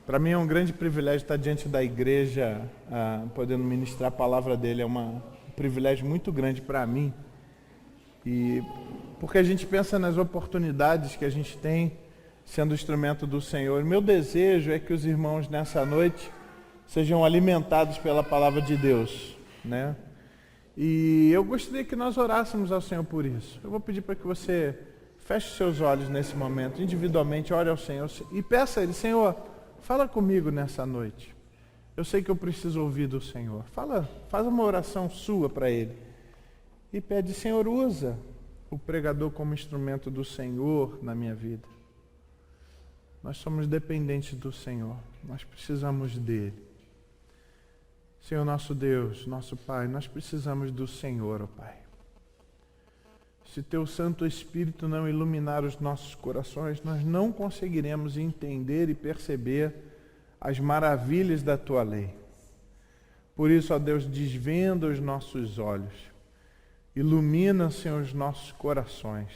Para mim é um grande privilégio estar diante da igreja, podendo ministrar a palavra dele. É um privilégio muito grande para mim. E porque a gente pensa nas oportunidades que a gente tem sendo instrumento do Senhor. Meu desejo é que os irmãos nessa noite sejam alimentados pela palavra de Deus, né? E eu gostaria que nós orássemos ao Senhor por isso. Eu vou pedir para que você feche seus olhos nesse momento, individualmente, ore ao Senhor e peça a Ele: Senhor, fala comigo nessa noite. Eu sei que eu preciso ouvir do Senhor. Faz uma oração sua para Ele. E pede: Senhor, usa o pregador como instrumento do Senhor na minha vida. Nós somos dependentes do Senhor. Nós precisamos dEle. Senhor, nosso Deus, nosso Pai, nós precisamos do Senhor, ó Pai. Se Teu Santo Espírito não iluminar os nossos corações, nós não conseguiremos entender e perceber as maravilhas da Tua lei. Por isso, ó Deus, desvenda os nossos olhos, ilumina, Senhor, os nossos corações,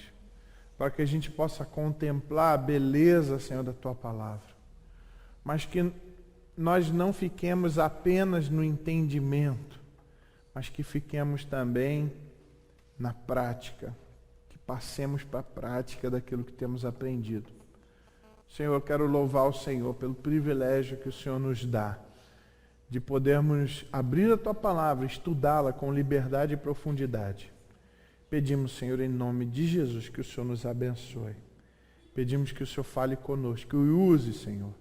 para que a gente possa contemplar a beleza, Senhor, da Tua palavra. Mas que nós não fiquemos apenas no entendimento, mas que fiquemos também na prática, que passemos para a prática daquilo que temos aprendido. Senhor, eu quero louvar o Senhor pelo privilégio que o Senhor nos dá de podermos abrir a Tua palavra, estudá-la com liberdade e profundidade. Pedimos, Senhor, em nome de Jesus, que o Senhor nos abençoe. Pedimos que o Senhor fale conosco, que o use, Senhor,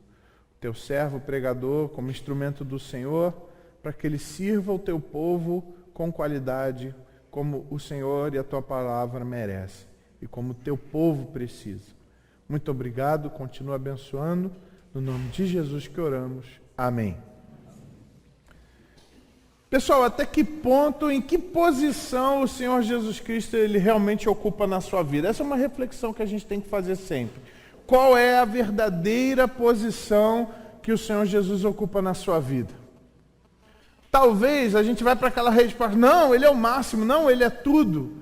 Teu servo pregador como instrumento do Senhor, para que ele sirva o Teu povo com qualidade, como o Senhor e a Tua palavra merecem, e como o Teu povo precisa. Muito obrigado, continua abençoando, no nome de Jesus que oramos. Amém. Pessoal, até que ponto, em que posição o Senhor Jesus Cristo ele realmente ocupa na sua vida? Essa é uma reflexão que a gente tem que fazer sempre. Qual é a verdadeira posição que o Senhor Jesus ocupa na sua vida? Talvez a gente vai para aquela resposta: não, Ele é o máximo, não, Ele é tudo.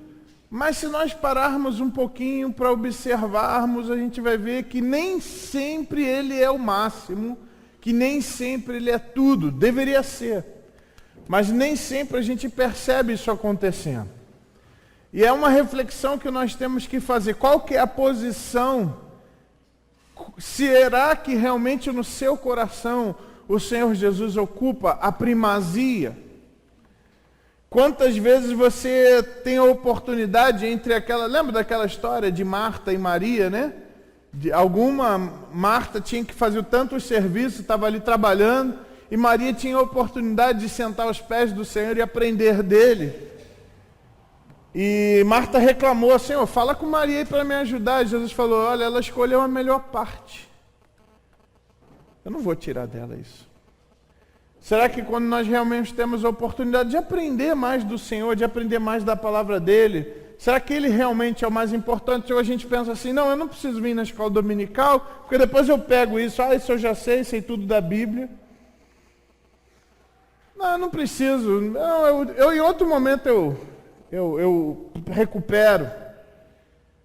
Mas se nós pararmos um pouquinho para observarmos, a gente vai ver que nem sempre Ele é o máximo, que nem sempre Ele é tudo. Deveria ser. Mas nem sempre a gente percebe isso acontecendo. E é uma reflexão que nós temos que fazer. Qual que é a posição? Será que realmente no seu coração o Senhor Jesus ocupa a primazia? Quantas vezes você tem a oportunidade entre aquela... Lembra daquela história de Marta e Maria, né? Marta tinha que fazer tantos serviços, estava ali trabalhando, e Maria tinha a oportunidade de sentar aos pés do Senhor e aprender dele. E Marta reclamou: Senhor, fala com Maria aí para me ajudar. E Jesus falou: olha, ela escolheu a melhor parte. Eu não vou tirar dela isso. Será que quando nós realmente temos a oportunidade de aprender mais do Senhor, de aprender mais da palavra dele, será que ele realmente é o mais importante? Ou a gente pensa assim: não, eu não preciso vir na escola dominical, porque depois eu pego isso. Isso eu já sei tudo da Bíblia. Não, eu não preciso. Não, eu em outro momento eu recupero.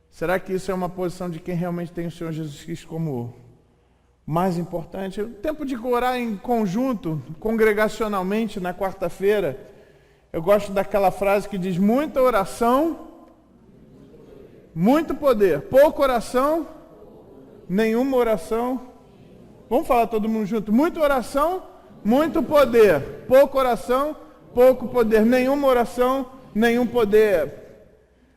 Será que isso é uma posição de quem realmente tem o Senhor Jesus Cristo como mais importante? O tempo de orar em conjunto, congregacionalmente, na quarta-feira, eu gosto daquela frase que diz: muita oração, muito poder. Pouca oração, nenhuma oração. Vamos falar todo mundo junto: muita oração, muito poder. Pouca oração, pouco poder. Nenhuma oração, nenhum poder.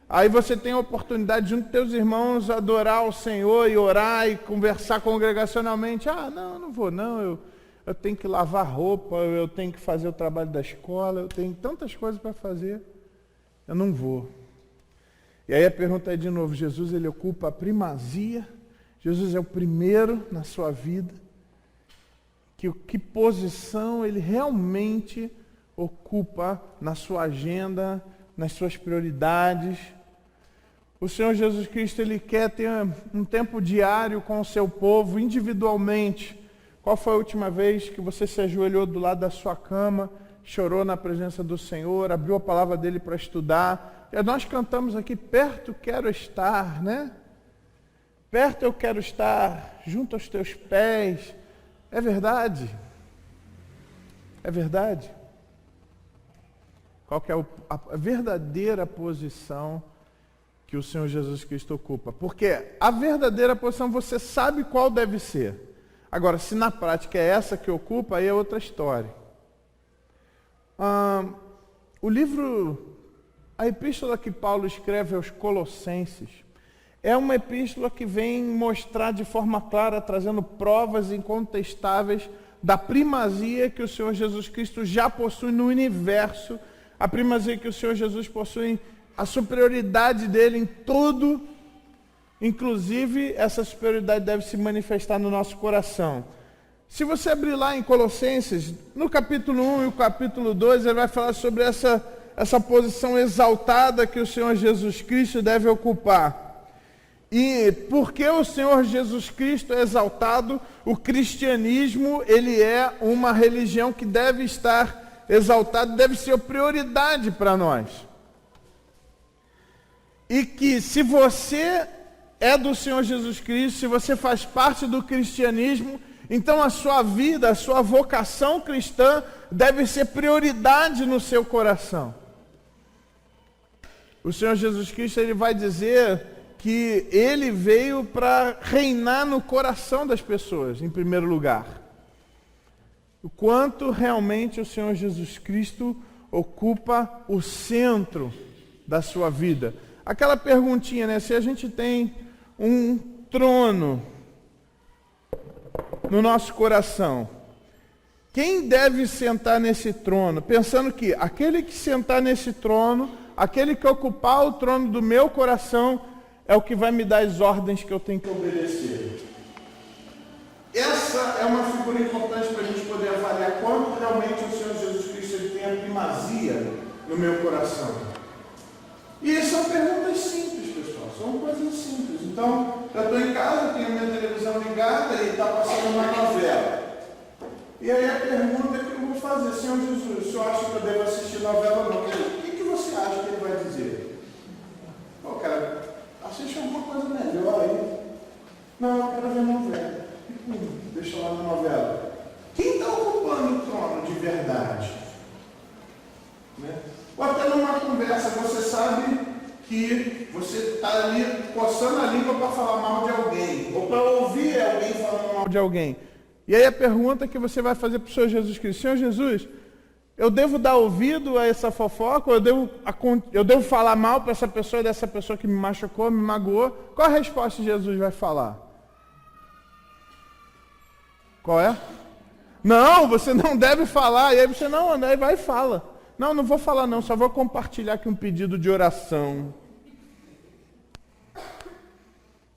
Aí você tem a oportunidade, junto com teus irmãos, adorar o Senhor e orar e conversar congregacionalmente. Não, eu não vou não, eu tenho que lavar roupa, eu tenho que fazer o trabalho da escola, eu tenho tantas coisas para fazer, eu não vou. E aí a pergunta é de novo: Jesus, ele ocupa a primazia? Jesus é o primeiro na sua vida? Que posição ele realmente ocupa na sua agenda, nas suas prioridades? O Senhor Jesus Cristo, ele quer ter um tempo diário com o seu povo, individualmente. Qual foi a última vez que você se ajoelhou do lado da sua cama, chorou na presença do Senhor, abriu a palavra dele para estudar? E nós cantamos aqui: perto quero estar, né? Perto eu quero estar, junto aos teus pés. É verdade? É verdade? Qual que é a verdadeira posição que o Senhor Jesus Cristo ocupa? Porque a verdadeira posição você sabe qual deve ser. Agora, se na prática é essa que ocupa, aí é outra história. A epístola que Paulo escreve aos Colossenses, é uma epístola que vem mostrar de forma clara, trazendo provas incontestáveis da primazia que o Senhor Jesus Cristo já possui no universo, a primazia que o Senhor Jesus possui, a superioridade dele em tudo, inclusive essa superioridade deve se manifestar no nosso coração. Se você abrir lá em Colossenses, no capítulo 1 e o capítulo 2, ele vai falar sobre essa posição exaltada que o Senhor Jesus Cristo deve ocupar. E porque o Senhor Jesus Cristo é exaltado, o cristianismo, ele é uma religião que deve estar exaltada, deve ser prioridade para nós. E que se você é do Senhor Jesus Cristo, se você faz parte do cristianismo, então a sua vida, a sua vocação cristã deve ser prioridade no seu coração. O Senhor Jesus Cristo, ele vai dizer que ele veio para reinar no coração das pessoas, em primeiro lugar. O quanto realmente o Senhor Jesus Cristo ocupa o centro da sua vida. Aquela perguntinha, né? Se a gente tem um trono no nosso coração, quem deve sentar nesse trono? Pensando que aquele que sentar nesse trono, aquele que ocupar o trono do meu coração, é o que vai me dar as ordens que eu tenho que obedecer. Essa é uma figura importante para a gente poder avaliar quanto realmente o Senhor Jesus Cristo ele tem a primazia no meu coração. E são perguntas simples, pessoal, são coisas simples. Então, eu estou em casa, tenho minha televisão ligada e está passando uma novela. E aí a pergunta que eu vou fazer: Senhor Jesus, o senhor acha que eu devo assistir novela ou não? O que você acha que ele vai dizer? Pô, cara, assiste alguma coisa melhor aí. Não, eu quero ver novela. Deixa lá na novela. Quem está ocupando o trono de verdade? Né? Ou até numa conversa, você sabe que você está ali coçando a língua para falar mal de alguém, ou para ouvir alguém falando mal de alguém. E aí a pergunta que você vai fazer para o Senhor Jesus Cristo: Senhor Jesus, eu devo dar ouvido a essa fofoca, ou eu devo falar mal para essa pessoa, dessa pessoa que me machucou, me magoou? Qual a resposta que Jesus vai falar? Qual é? Não, você não deve falar. E aí você aí vai e fala. Não vou falar não, só vou compartilhar aqui um pedido de oração.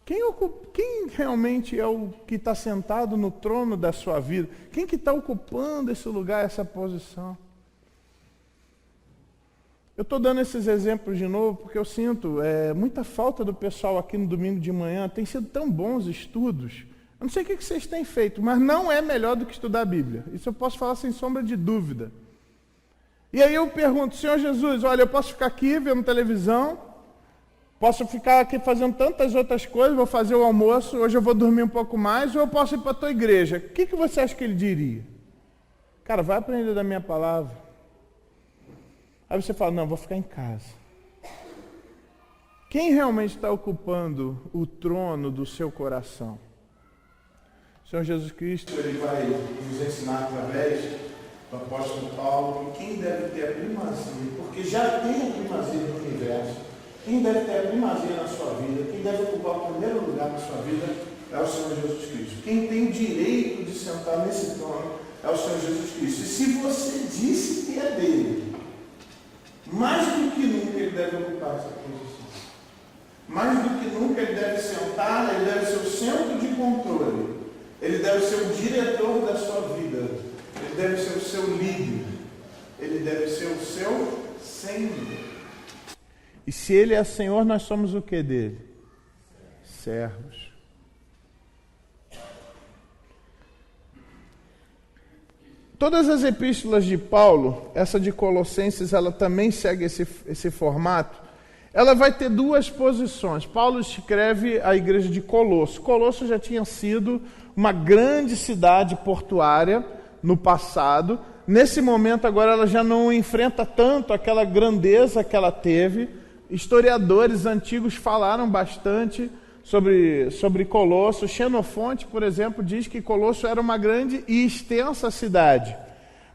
Quem realmente é o que está sentado no trono da sua vida? Quem que está ocupando esse lugar, essa posição? Eu estou dando esses exemplos de novo porque eu sinto muita falta do pessoal aqui no domingo de manhã. Tem sido tão bons estudos. Eu não sei o que vocês têm feito, mas não é melhor do que estudar a Bíblia. Isso eu posso falar sem sombra de dúvida. E aí eu pergunto: Senhor Jesus, olha, eu posso ficar aqui vendo televisão, posso ficar aqui fazendo tantas outras coisas, vou fazer o almoço, hoje eu vou dormir um pouco mais, ou eu posso ir para a tua igreja. O que você acha que ele diria? Cara, vai aprender da minha palavra. Aí você fala: não, vou ficar em casa. Quem realmente está ocupando o trono do seu coração? O Senhor Jesus Cristo, ele vai nos ensinar através do apóstolo Paulo que quem deve ter a primazia, porque já tem a primazia no universo, quem deve ter a primazia na sua vida, quem deve ocupar o primeiro lugar na sua vida é o Senhor Jesus Cristo. Quem tem direito de sentar nesse trono é o Senhor Jesus Cristo. E se você disse que é dele, mais do que nunca ele deve ocupar essa posição. Mais do que nunca ele deve sentar, ele deve ser o centro de controle. Ele deve ser o diretor da sua vida. Ele deve ser o seu líder. Ele deve ser o seu Senhor. E se ele é Senhor, nós somos o que dele? Servos. Todas as epístolas de Paulo, essa de Colossenses, ela também segue esse formato. ela vai ter duas posições. Paulo escreve a igreja de Colosso. Colosso já tinha sido uma grande cidade portuária no passado. Nesse momento agora ela já não enfrenta tanto aquela grandeza que ela teve. Historiadores antigos falaram bastante sobre Colosso. Xenofonte, por exemplo, diz que Colosso era uma grande e extensa cidade.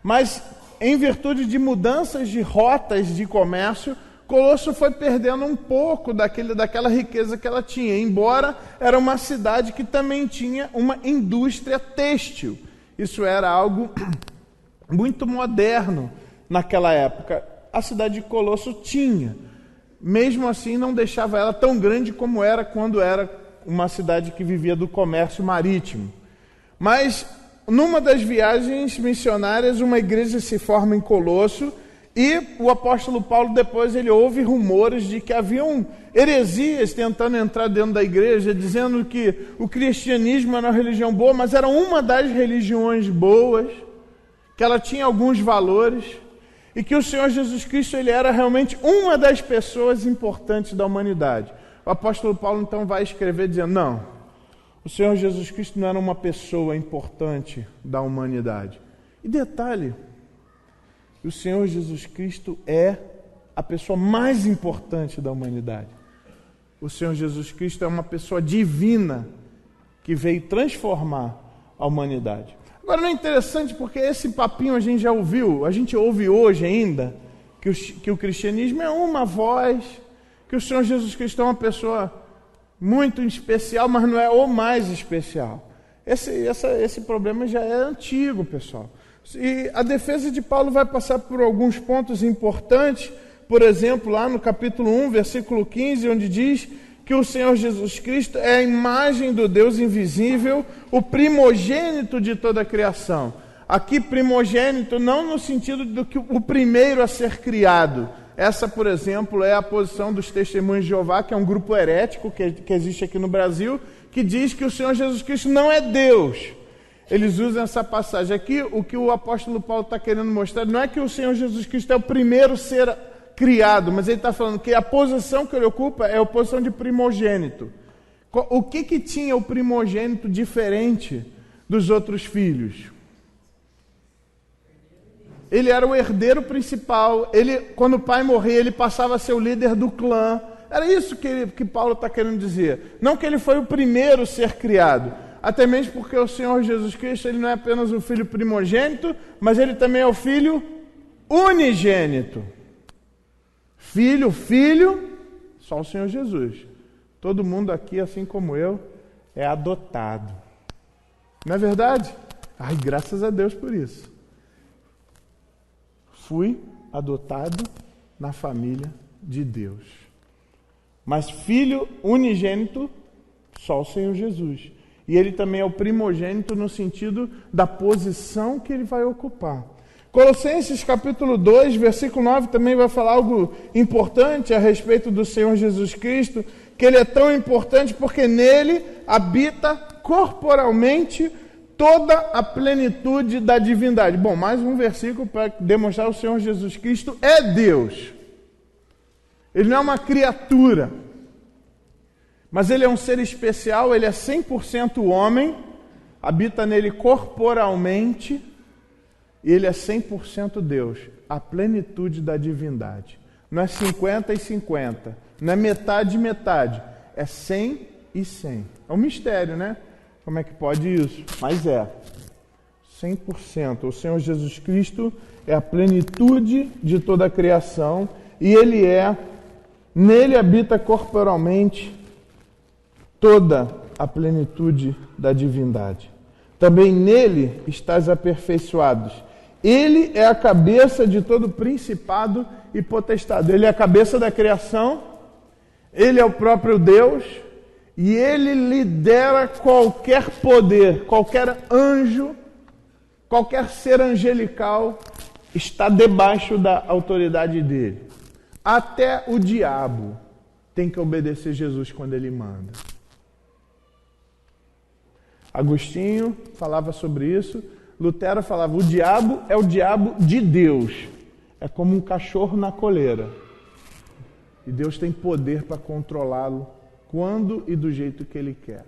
Mas, em virtude de mudanças de rotas de comércio, Colosso foi perdendo um pouco daquela riqueza que ela tinha, embora era uma cidade que também tinha uma indústria têxtil. Isso era algo muito moderno naquela época. A cidade de Colosso tinha. Mesmo assim, não deixava ela tão grande como era quando era uma cidade que vivia do comércio marítimo. Mas, numa das viagens missionárias, uma igreja se forma em Colosso, e o apóstolo Paulo depois ele ouve rumores de que haviam heresias tentando entrar dentro da igreja, dizendo que o cristianismo era uma religião boa, mas era uma das religiões boas, que ela tinha alguns valores, e que o Senhor Jesus Cristo ele era realmente uma das pessoas importantes da humanidade. O apóstolo Paulo então vai escrever dizendo, não, o Senhor Jesus Cristo não era uma pessoa importante da humanidade. E detalhe, o Senhor Jesus Cristo é a pessoa mais importante da humanidade. O Senhor Jesus Cristo é uma pessoa divina que veio transformar a humanidade. Agora não é interessante porque esse papinho a gente já ouviu, a gente ouve hoje ainda, que o cristianismo é uma voz, que o Senhor Jesus Cristo é uma pessoa muito especial, mas não é o mais especial. Esse problema já é antigo, pessoal. E a defesa de Paulo vai passar por alguns pontos importantes, por exemplo, lá no capítulo 1, versículo 15, onde diz que o Senhor Jesus Cristo é a imagem do Deus invisível, o primogênito de toda a criação. Aqui, primogênito, não no sentido do que o primeiro a ser criado. Essa, por exemplo, é a posição dos Testemunhos de Jeová, que é um grupo herético que existe aqui no Brasil, que diz que o Senhor Jesus Cristo não é Deus. Eles usam essa passagem aqui, o que o apóstolo Paulo está querendo mostrar, não é que o Senhor Jesus Cristo é o primeiro ser criado, mas ele está falando que a posição que ele ocupa é a posição de primogênito. O que tinha o primogênito diferente dos outros filhos? Ele era o herdeiro principal, quando o pai morria, ele passava a ser o líder do clã. Era isso que Paulo está querendo dizer. Não que ele foi o primeiro a ser criado, até mesmo porque o Senhor Jesus Cristo ele não é apenas o filho primogênito, mas ele também é o filho unigênito. Filho, só o Senhor Jesus. Todo mundo aqui, assim como eu, é adotado. Não é verdade? Ai, graças a Deus por isso. Fui adotado na família de Deus. Mas filho unigênito, só o Senhor Jesus. E ele também é o primogênito no sentido da posição que ele vai ocupar. Colossenses capítulo 2, versículo 9, também vai falar algo importante a respeito do Senhor Jesus Cristo, que ele é tão importante porque nele habita corporalmente toda a plenitude da divindade. Bom, mais um versículo para demonstrar que o Senhor Jesus Cristo é Deus. Ele não é uma criatura, mas ele é um ser especial, ele é 100% homem, habita nele corporalmente, e ele é 100% Deus, a plenitude da divindade. Não é 50 e 50, não é metade e metade, é 100 e 100. É um mistério, né? Como é que pode isso? Mas é 100%. O Senhor Jesus Cristo é a plenitude de toda a criação e nele habita corporalmente toda a plenitude da divindade. Também nele estáis aperfeiçoados. Ele é a cabeça de todo principado e potestade. Ele é a cabeça da criação, ele é o próprio Deus, e ele lidera qualquer poder, qualquer anjo, qualquer ser angelical está debaixo da autoridade dele. Até o diabo tem que obedecer Jesus quando ele manda. Agostinho falava sobre isso, Lutero falava, o diabo é o diabo de Deus, é como um cachorro na coleira. E Deus tem poder para controlá-lo quando e do jeito que Ele quer.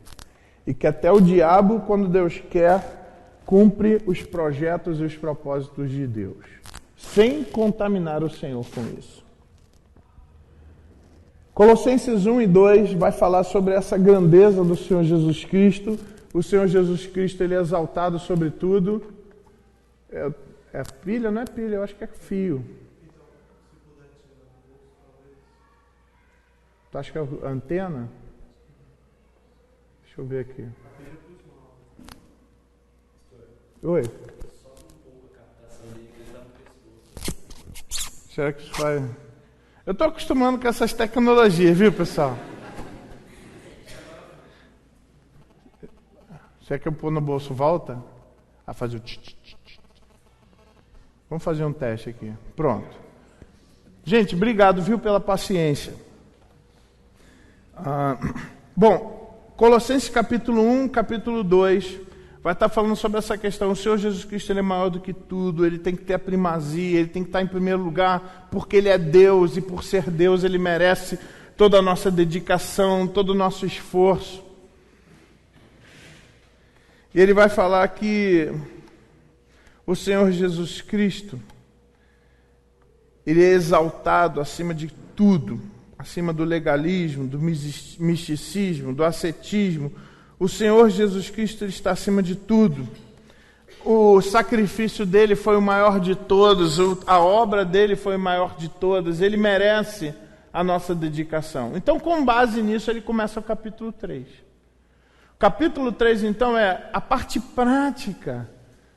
E que até o diabo, quando Deus quer, cumpre os projetos e os propósitos de Deus, sem contaminar o Senhor com isso. Colossenses 1 e 2 vai falar sobre essa grandeza do Senhor Jesus Cristo. O Senhor Jesus Cristo, Ele é exaltado sobre tudo. É pilha? Não é pilha, eu acho que é fio. Tu acha que é a antena? Deixa eu ver aqui. Oi? Será que isso vai... Eu estou acostumando com essas tecnologias, viu, pessoal? Será que eu pôr no bolso volta? A fazer o tch. Vamos fazer um teste aqui. Pronto. Gente, obrigado, viu, pela paciência. Bom, Colossenses capítulo 1, capítulo 2, vai estar falando sobre essa questão. O Senhor Jesus Cristo, Ele é maior do que tudo, Ele tem que ter a primazia, Ele tem que estar em primeiro lugar, porque Ele é Deus, e por ser Deus, Ele merece toda a nossa dedicação, todo o nosso esforço. E Ele vai falar que o Senhor Jesus Cristo, Ele é exaltado acima de tudo, acima do legalismo, do misticismo, do ascetismo. O Senhor Jesus Cristo está acima de tudo. O sacrifício dele foi o maior de todos, a obra dele foi o maior de todas, ele merece a nossa dedicação. Então, com base nisso, ele começa o capítulo 3. O capítulo 3, então, é a parte prática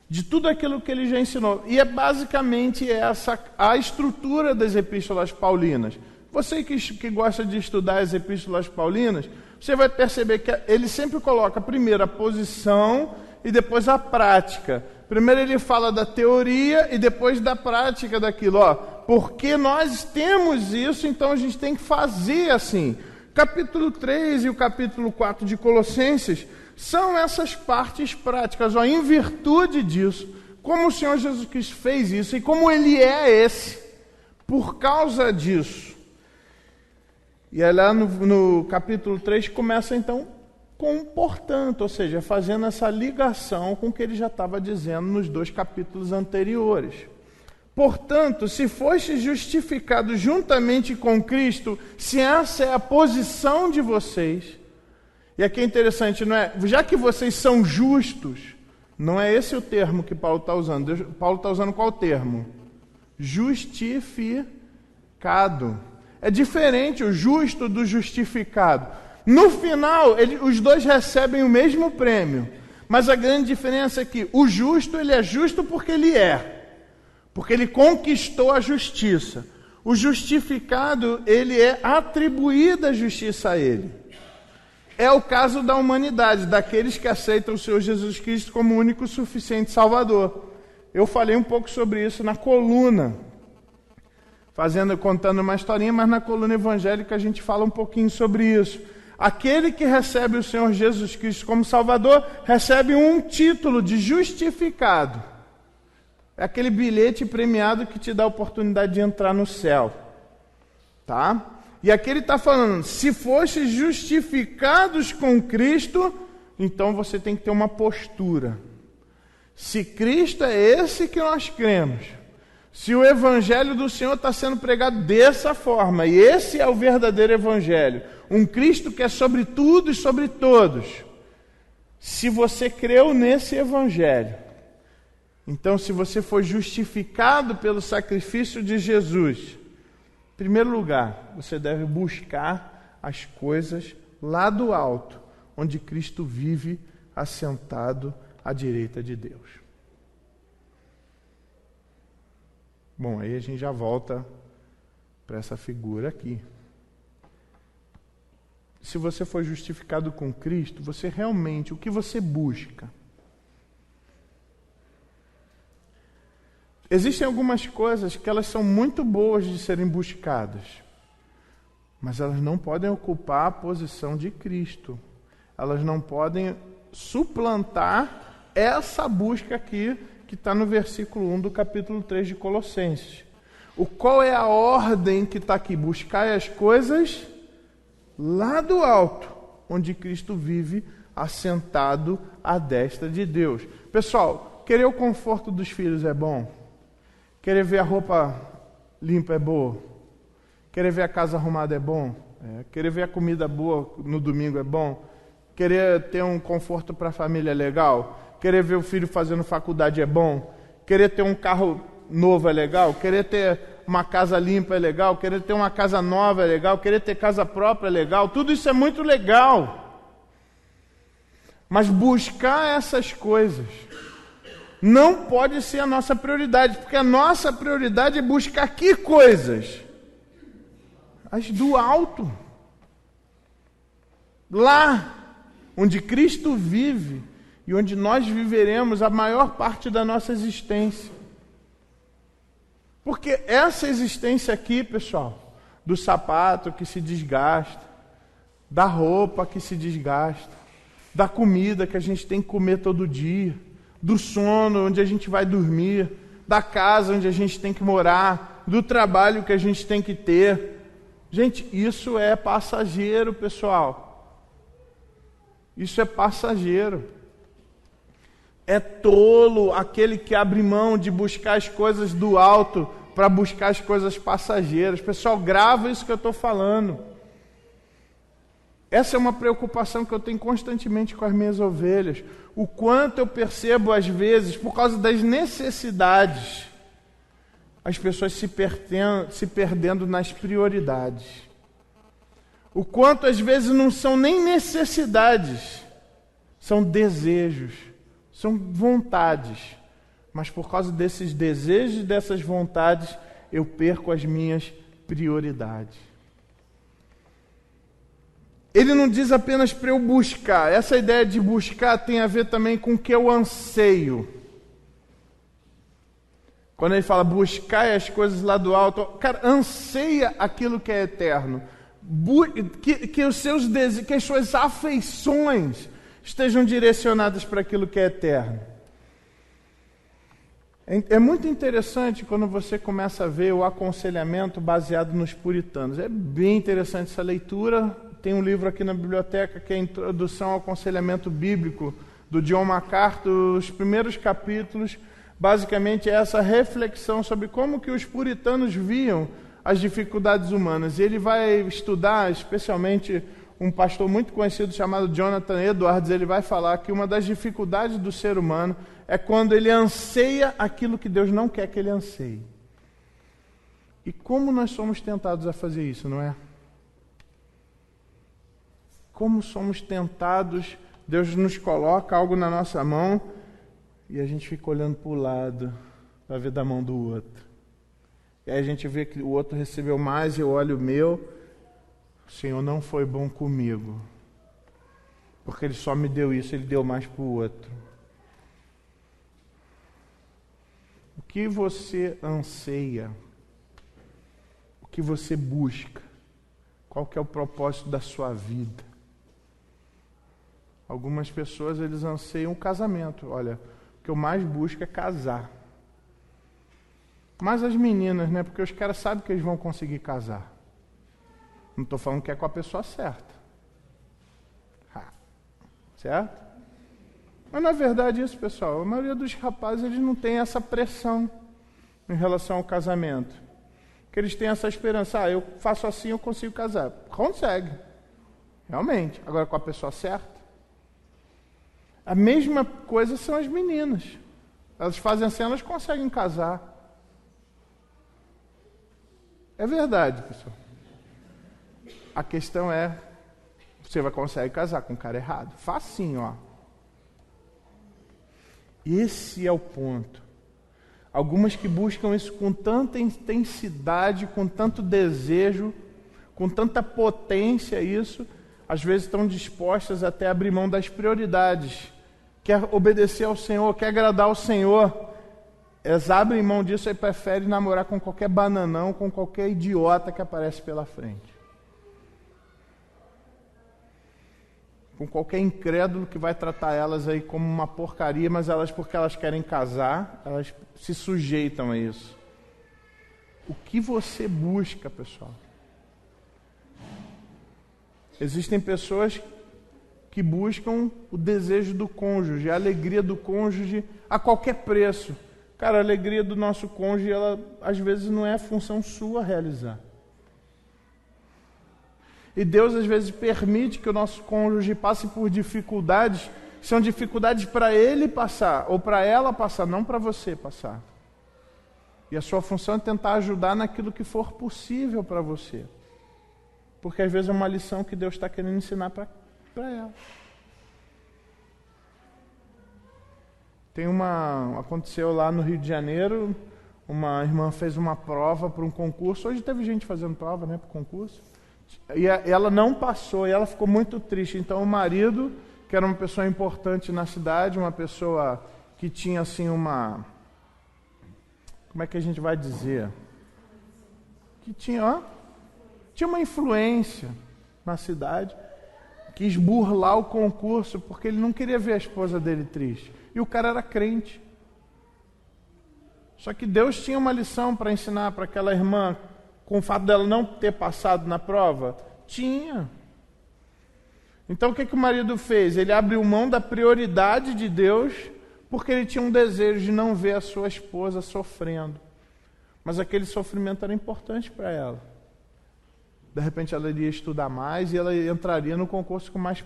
de tudo aquilo que ele já ensinou. E é basicamente essa a estrutura das epístolas paulinas. Você que gosta de estudar as epístolas paulinas, você vai perceber que ele sempre coloca primeiro a posição e depois a prática. Primeiro ele fala da teoria e depois da prática daquilo. Porque nós temos isso, então a gente tem que fazer assim. Capítulo 3 e o capítulo 4 de Colossenses são essas partes práticas. Em virtude disso, como o Senhor Jesus Cristo fez isso e como Ele é esse, por causa disso. E aí lá no capítulo 3 começa então com portanto, ou seja, fazendo essa ligação com o que ele já estava dizendo nos 2 capítulos anteriores. Portanto, se foste justificado juntamente com Cristo, se essa é a posição de vocês, e aqui é interessante, não é? Já que vocês são justos, não é esse o termo que Paulo está usando. Paulo está usando qual termo? Justificado. É diferente o justo do justificado. No final, os dois recebem o mesmo prêmio. Mas a grande diferença é que o justo, ele é justo porque ele é. Porque ele conquistou a justiça. O justificado, ele é atribuída a justiça a ele. É o caso da humanidade, daqueles que aceitam o Senhor Jesus Cristo como o único suficiente Salvador. Eu falei um pouco sobre isso na coluna, contando uma historinha, mas na coluna evangélica a gente fala um pouquinho sobre isso. Aquele que recebe o Senhor Jesus Cristo como Salvador, recebe um título de justificado. É aquele bilhete premiado que te dá a oportunidade de entrar no céu. Tá? E aqui ele está falando, se fostes justificados com Cristo, então você tem que ter uma postura. Se Cristo é esse que nós cremos, se o Evangelho do Senhor está sendo pregado dessa forma, e esse é o verdadeiro Evangelho, um Cristo que é sobre tudo e sobre todos, se você creu nesse Evangelho, então se você for justificado pelo sacrifício de Jesus, em primeiro lugar, você deve buscar as coisas lá do alto, onde Cristo vive assentado à direita de Deus. Bom, aí a gente já volta para essa figura aqui. Se você for justificado com Cristo, você realmente, o que você busca? Existem algumas coisas que elas são muito boas de serem buscadas, mas elas não podem ocupar a posição de Cristo. Elas não podem suplantar essa busca aqui, que está no versículo 1 do capítulo 3 de Colossenses. Qual é a ordem que está aqui? Buscai as coisas lá do alto, onde Cristo vive assentado à destra de Deus. Pessoal, querer o conforto dos filhos é bom? Querer ver a roupa limpa é boa? Querer ver a casa arrumada é bom? Querer ver a comida boa no domingo é bom? Querer ter um conforto para a família é legal? Querer ver o filho fazendo faculdade é bom? Querer ter um carro novo é legal? Querer ter uma casa limpa é legal? Querer ter uma casa nova é legal? Querer ter casa própria é legal? Tudo isso é muito legal. Mas buscar essas coisas não pode ser a nossa prioridade, porque a nossa prioridade é buscar que coisas? As do alto. Lá onde Cristo vive e onde nós viveremos a maior parte da nossa existência. Porque essa existência aqui, pessoal, do sapato que se desgasta, da roupa que se desgasta, da comida que a gente tem que comer todo dia, do sono onde a gente vai dormir, da casa onde a gente tem que morar, do trabalho que a gente tem que ter. Gente, isso é passageiro, pessoal. Isso é passageiro. É tolo aquele que abre mão de buscar as coisas do alto para buscar as coisas passageiras. Pessoal, grava isso que eu estou falando. Essa é uma preocupação que eu tenho constantemente com as minhas ovelhas. O quanto eu percebo, às vezes, por causa das necessidades, as pessoas se perdendo nas prioridades. O quanto, às vezes, não são nem necessidades, são desejos, são vontades. Mas por causa desses desejos e dessas vontades, eu perco as minhas prioridades. Ele não diz apenas para eu buscar. Essa ideia de buscar tem a ver também com o que eu anseio. Quando ele fala buscar as coisas lá do alto, cara, anseia aquilo que é eterno. Que os seus desejos, que as suas afeições estejam direcionadas para aquilo que é eterno. É muito interessante quando você começa a ver o aconselhamento baseado nos puritanos. É bem interessante essa leitura. Tem um livro aqui na biblioteca que é a Introdução ao Aconselhamento Bíblico, do John MacArthur. Os primeiros capítulos, basicamente, é essa reflexão sobre como que os puritanos viam as dificuldades humanas. E ele vai estudar, especialmente, um pastor muito conhecido chamado Jonathan Edwards. Ele vai falar que uma das dificuldades do ser humano é quando ele anseia aquilo que Deus não quer que ele anseie. E como nós somos tentados a fazer isso, não é? Como somos tentados, Deus nos coloca algo na nossa mão e a gente fica olhando para o lado para ver da mão do outro. E aí a gente vê que o outro recebeu mais, eu olho o meu, o Senhor não foi bom comigo, porque Ele só me deu isso, Ele deu mais para o outro. O que você anseia? O que você busca? Qual que é o propósito da sua vida? Algumas pessoas, eles anseiam o casamento. Olha, o que eu mais busco é casar. Mas as meninas, né? Porque os caras sabem que eles vão conseguir casar. Não estou falando que é com a pessoa certa. Certo? Mas na verdade isso, pessoal, a maioria dos rapazes, eles não tem essa pressão em relação ao casamento. Que eles têm essa esperança, eu faço assim, eu consigo casar. Consegue. Realmente. Agora com a pessoa certa. A mesma coisa são as meninas. Elas fazem assim, elas conseguem casar. É verdade, pessoal. A questão é, você vai conseguir casar com o cara errado. Facinho, ó. Esse é o ponto. Algumas que buscam isso com tanta intensidade, com tanto desejo, com tanta potência, isso, às vezes estão dispostas até a abrir mão das prioridades. Quer obedecer ao Senhor, quer agradar ao Senhor. Elas abrem mão disso e preferem namorar com qualquer bananão, com qualquer idiota que aparece pela frente. Com qualquer incrédulo que vai tratar elas aí como uma porcaria, mas elas, porque elas querem casar, elas se sujeitam a isso. o que você busca, pessoal. Existem pessoas que buscam o desejo do cônjuge, a alegria do cônjuge a qualquer preço. Cara, a alegria do nosso cônjuge, ela às vezes não é função sua realizar. E Deus às vezes permite que o nosso cônjuge passe por dificuldades, que são dificuldades para ele passar, ou para ela passar, não para você passar. E a sua função é tentar ajudar naquilo que for possível para você. Porque às vezes é uma lição que Deus está querendo ensinar para ela. Aconteceu lá no Rio de Janeiro, uma irmã fez uma prova para um concurso. Hoje teve gente fazendo prova, né, para o concurso. E ela não passou, e ela ficou muito triste. Então o marido, que era uma pessoa importante na cidade, uma pessoa que tinha assim como é que a gente vai dizer? Que tinha uma influência na cidade, quis burlar o concurso porque ele não queria ver a esposa dele triste. E o cara era crente. Só que Deus tinha uma lição para ensinar para aquela irmã, com o fato dela não ter passado na prova? Tinha. Então o que o marido fez? Ele abriu mão da prioridade de Deus, porque ele tinha um desejo de não ver a sua esposa sofrendo. Mas aquele sofrimento era importante para ela. De repente ela iria estudar mais e ela entraria no concurso com mais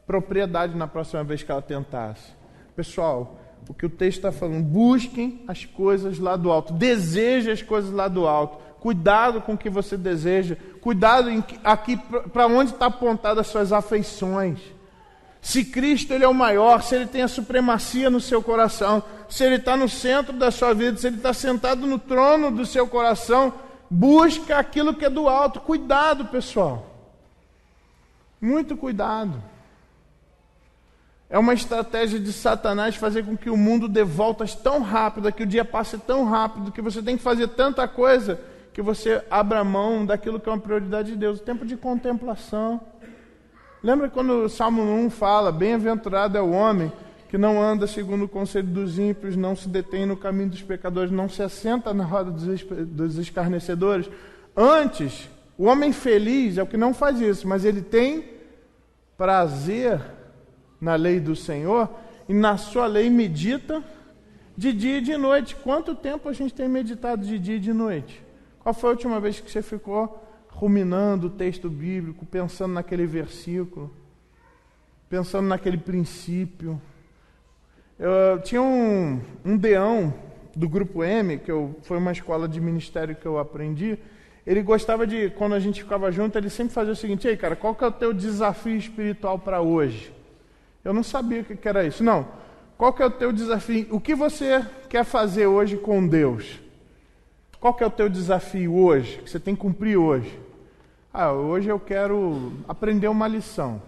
propriedade na próxima vez que ela tentasse. Pessoal, o que o texto está falando, busquem as coisas lá do alto, desejem as coisas lá do alto, cuidado com o que você deseja, cuidado aqui para onde está apontada as suas afeições. Se Cristo ele é o maior, se Ele tem a supremacia no seu coração, se Ele está no centro da sua vida, se Ele está sentado no trono do seu coração, busca aquilo que é do alto. Cuidado, pessoal. Muito cuidado. É uma estratégia de Satanás fazer com que o mundo dê voltas tão rápido, que o dia passe tão rápido, que você tem que fazer tanta coisa, que você abra mão daquilo que é uma prioridade de Deus. O tempo de contemplação. Lembra quando o Salmo 1 fala, bem-aventurado é o homem que não anda segundo o conselho dos ímpios, não se detém no caminho dos pecadores, não se assenta na roda dos escarnecedores. Antes, o homem feliz é o que não faz isso, mas ele tem prazer na lei do Senhor e na sua lei medita de dia e de noite. Quanto tempo a gente tem meditado de dia e de noite? Qual foi a última vez que você ficou ruminando o texto bíblico, pensando naquele versículo, pensando naquele princípio? Eu tinha um deão do Grupo M, foi uma escola de ministério que eu aprendi. Ele gostava de, quando a gente ficava junto, ele sempre fazia o seguinte: ei, cara, qual que é o teu desafio espiritual para hoje? Eu não sabia o que era isso. Não, qual que é o teu desafio? O que você quer fazer hoje com Deus? Qual que é o teu desafio hoje, que você tem que cumprir hoje? Hoje eu quero aprender uma lição.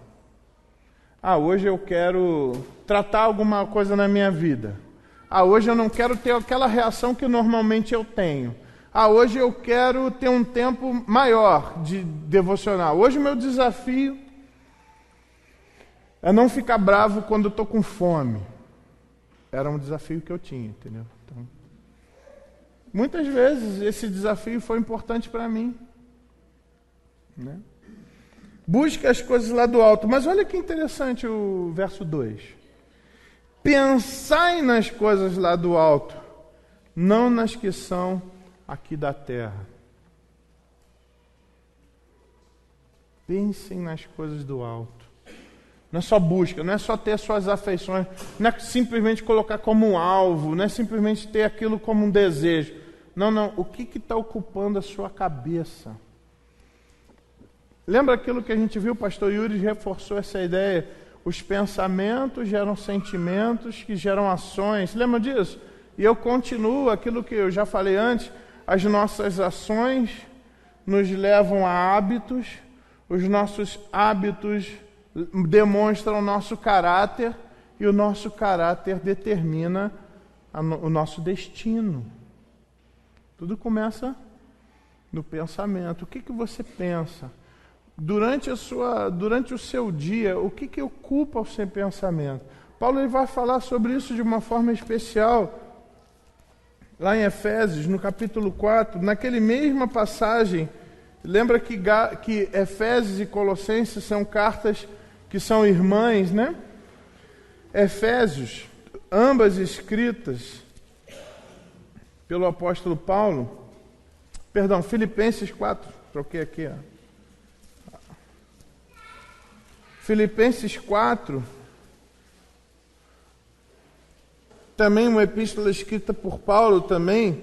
Hoje eu quero tratar alguma coisa na minha vida. Hoje eu não quero ter aquela reação que normalmente eu tenho. Hoje eu quero ter um tempo maior de devocional. Hoje o meu desafio é não ficar bravo quando eu estou com fome. Era um desafio que eu tinha, entendeu? Então, muitas vezes esse desafio foi importante para mim, né? Busque as coisas lá do alto. Mas olha que interessante o verso 2. Pensai nas coisas lá do alto, não nas que são aqui da terra. Pensem nas coisas do alto. Não é só busca, não é só ter suas afeições, não é simplesmente colocar como um alvo, não é simplesmente ter aquilo como um desejo. Não. O que está ocupando a sua cabeça? Lembra aquilo que a gente viu? O pastor Yuri reforçou essa ideia. Os pensamentos geram sentimentos que geram ações. Lembra disso? E eu continuo aquilo que eu já falei antes. As nossas ações nos levam a hábitos. Os nossos hábitos demonstram o nosso caráter. E o nosso caráter determina o nosso destino. Tudo começa no pensamento. O que você pensa? Durante o seu dia, o que ocupa o seu pensamento? Paulo ele vai falar sobre isso de uma forma especial lá em Efésios, no capítulo 4, naquele mesma passagem, lembra que Efésios e Colossenses são cartas que são irmãs, né? Efésios, ambas escritas pelo apóstolo Paulo, Filipenses 4, troquei aqui, ó. Filipenses 4, também uma epístola escrita por Paulo também.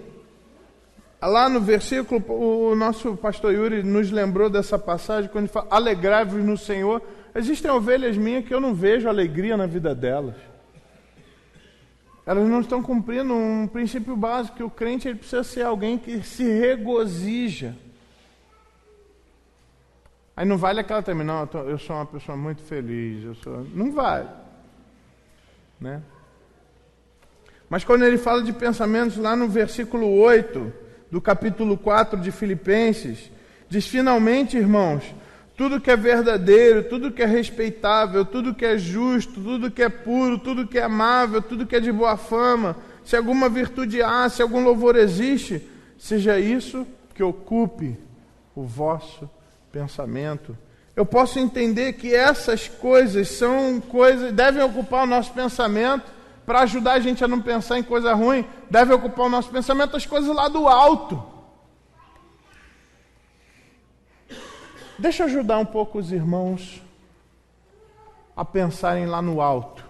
Lá no versículo, o nosso pastor Yuri nos lembrou dessa passagem, quando ele fala, alegrai-vos no Senhor. Existem ovelhas minhas que eu não vejo alegria na vida delas. Elas não estão cumprindo um princípio básico, que o crente ele precisa ser alguém que se regozija. Aí não vale aquela também, não, eu sou uma pessoa muito feliz, não vale, né? Mas quando ele fala de pensamentos lá no versículo 8 do capítulo 4 de Filipenses, diz, finalmente, irmãos, tudo que é verdadeiro, tudo que é respeitável, tudo que é justo, tudo que é puro, tudo que é amável, tudo que é de boa fama, se alguma virtude há, se algum louvor existe, seja isso que ocupe o vosso pensamento. Eu posso entender que essas coisas são coisas, devem ocupar o nosso pensamento, para ajudar a gente a não pensar em coisa ruim, deve ocupar o nosso pensamento as coisas lá do alto. Deixa eu ajudar um pouco os irmãos a pensarem lá no alto.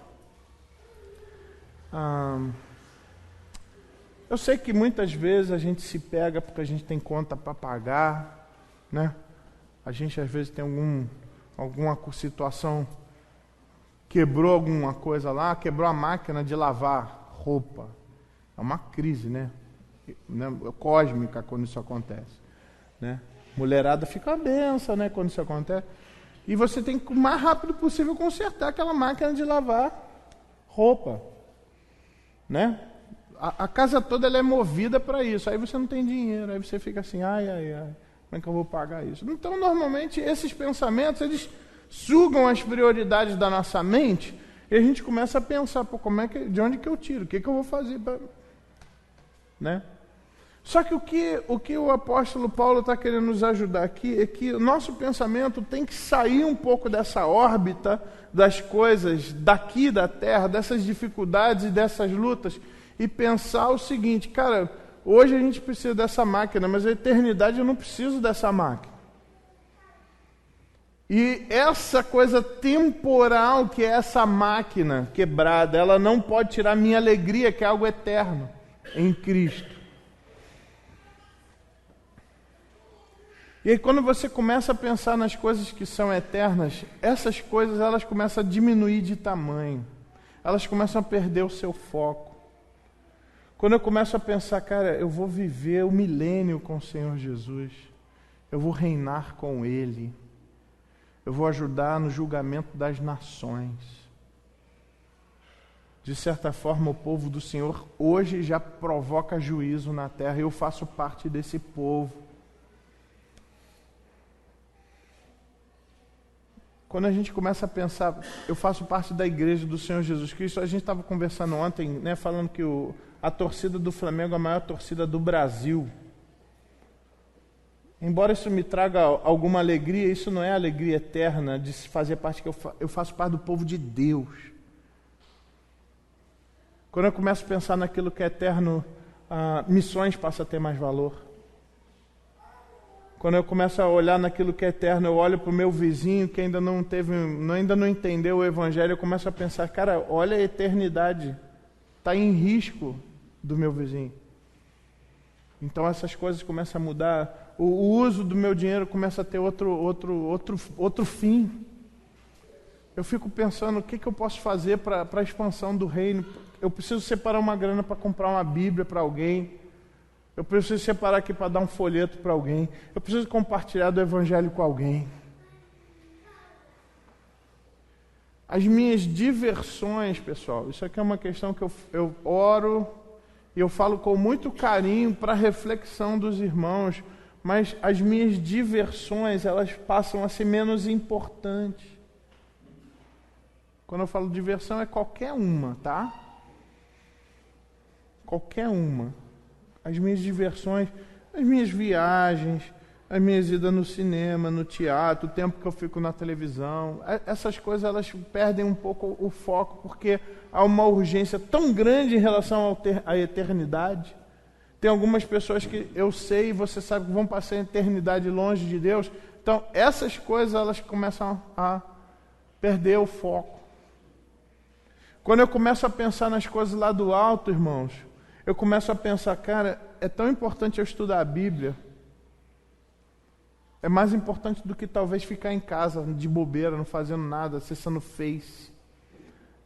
Eu sei que muitas vezes a gente se pega porque a gente tem conta para pagar, né? A gente às vezes tem alguma situação, quebrou alguma coisa lá, quebrou a máquina de lavar roupa. É uma crise, né? Cósmica quando isso acontece, né? Mulherada fica uma benção, né, quando isso acontece. E você tem que, o mais rápido possível, consertar aquela máquina de lavar roupa, né? A casa toda ela é movida para isso. Aí você não tem dinheiro, aí você fica assim, ai, como é que eu vou pagar isso? Então, normalmente, esses pensamentos, eles sugam as prioridades da nossa mente e a gente começa a pensar, pô, de onde que eu tiro? O que eu vou fazer para... né? Só que o que o apóstolo Paulo está querendo nos ajudar aqui é que o nosso pensamento tem que sair um pouco dessa órbita das coisas daqui da terra, dessas dificuldades e dessas lutas, e pensar o seguinte, cara, hoje a gente precisa dessa máquina, mas a eternidade eu não preciso dessa máquina. E essa coisa temporal que é essa máquina quebrada, ela não pode tirar minha alegria, que é algo eterno em Cristo. E aí quando você começa a pensar nas coisas que são eternas, essas coisas elas começam a diminuir de tamanho. Elas começam a perder o seu foco. Quando eu começo a pensar, cara, eu vou viver o milênio com o Senhor Jesus. Eu vou reinar com Ele. Eu vou ajudar no julgamento das nações. De certa forma, o povo do Senhor hoje já provoca juízo na terra. Eu faço parte desse povo. Quando a gente começa a pensar, eu faço parte da igreja do Senhor Jesus Cristo, a gente estava conversando ontem, né, falando que a torcida do Flamengo é a maior torcida do Brasil. Embora isso me traga alguma alegria, isso não é alegria eterna de se fazer parte, que eu faço parte do povo de Deus. Quando eu começo a pensar naquilo que é eterno, missões passam a ter mais valor. Quando eu começo a olhar naquilo que é eterno, eu olho para o meu vizinho que ainda não entendeu o Evangelho, eu começo a pensar, cara, olha a eternidade, está em risco do meu vizinho. Então essas coisas começam a mudar, o uso do meu dinheiro começa a ter outro fim. Eu fico pensando, o que eu posso fazer para a expansão do reino? Eu preciso separar uma grana para comprar uma Bíblia para alguém. Eu preciso separar aqui para dar um folheto para alguém. Eu preciso compartilhar do Evangelho com alguém. As minhas diversões, pessoal, isso aqui é uma questão que eu oro e eu falo com muito carinho para a reflexão dos irmãos, mas as minhas diversões, elas passam a ser menos importantes. Quando eu falo diversão, é qualquer uma, tá? Qualquer uma. as minhas diversões, as minhas viagens, as minhas idas no cinema, no teatro, o tempo que eu fico na televisão. Essas coisas, elas perdem um pouco o foco, porque há uma urgência tão grande em relação à eternidade. Tem algumas pessoas que eu sei e você sabe que vão passar a eternidade longe de Deus. Então, essas coisas, elas começam a perder o foco. Quando eu começo a pensar nas coisas lá do alto, irmãos, eu começo a pensar, cara, é tão importante eu estudar a Bíblia. É mais importante do que talvez ficar em casa, de bobeira, não fazendo nada, acessando o Face.